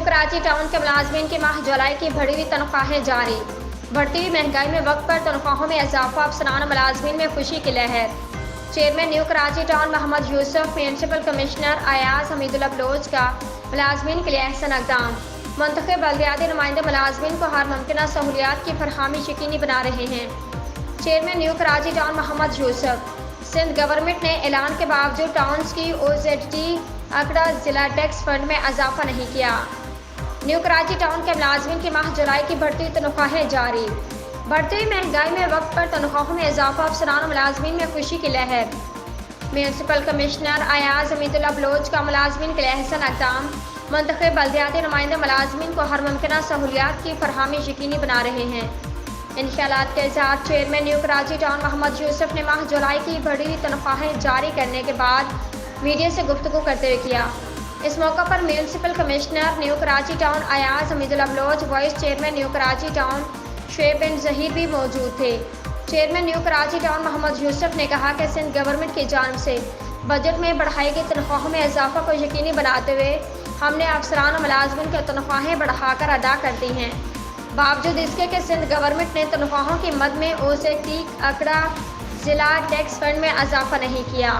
Karachi town के मुलाजमीन की माह जुलाई की बढ़ी हुई तनख्वाहें जारी। बढ़ती हुई महंगाई में वक्त पर तनख्वाहों में इजाफा, अफसरान मुलाजमीन में खुशी की लहर। Chairman new Karachi town Mohammad Yusuf, municipal commissioner Ayaz Hamidullah Baloch का मुलाजमीन के लिए अहसन इक़दाम। मुंतखब बल्दियाती नुमाइंदे मुलाजमीन को हर मुमकिन सहूलियात की फरहमी यकीनी बना रहे हैं। Chairman new Karachi town Mohammad Yusuf, Sindh government ने ऐलान के बावजूद टाउन्स की OZT आंकड़ा जिला टैक्स फंड में इजाफा नहीं किया। न्यू कराची टाउन के मुलाजमीन की माह जुलाई की बढ़ती हुई तनख्वाहें जारी। बढ़ती हुई महंगाई में वक्त पर तनख्वाहों में इजाफा, अफसरान मुलाजमीन में खुशी की लहर। म्यूनसिपल कमिश्नर अयाज हमीदुल्लाह बलोच का मुलाजमीन के लिए अहसन इक़दाम। मुंतखब बल्दियाती नुमाइंदे मुलाजमीन को हर मुमकिन सहूलियात की फरहमी यकीनी बना रहे हैं। इन ख्यालात के साथ chairman new Karachi town Mohammad Yusuf ने माह जुलाई की बढ़ी हुई तनख्वाहें जारी करने के बाद मीडिया से गुफ्तगू करते हुए किया। इस मौका पर municipal commissioner new Karachi town Ayaz Hamidullah Baloch, vice chairman new Karachi town Shoaib bin Zaheer भी मौजूद थे। Chairman new Karachi town Mohammad Yusuf ने कहा कि सिंध गवर्नमेंट की जानिब से बजट में बढ़ाई गई तनख्वाहों में इजाफा को यकीनी बनाते हुए हमने अफसरान और मुलाजमीन की तनख्वाहें बढ़ाकर अदा कर दी हैं। बावजूद इसके कि सिंध गवर्नमेंट ने तनख्वाहों की मद में OZT आंकड़ा जिला टैक्स फंड में इजाफा नहीं किया।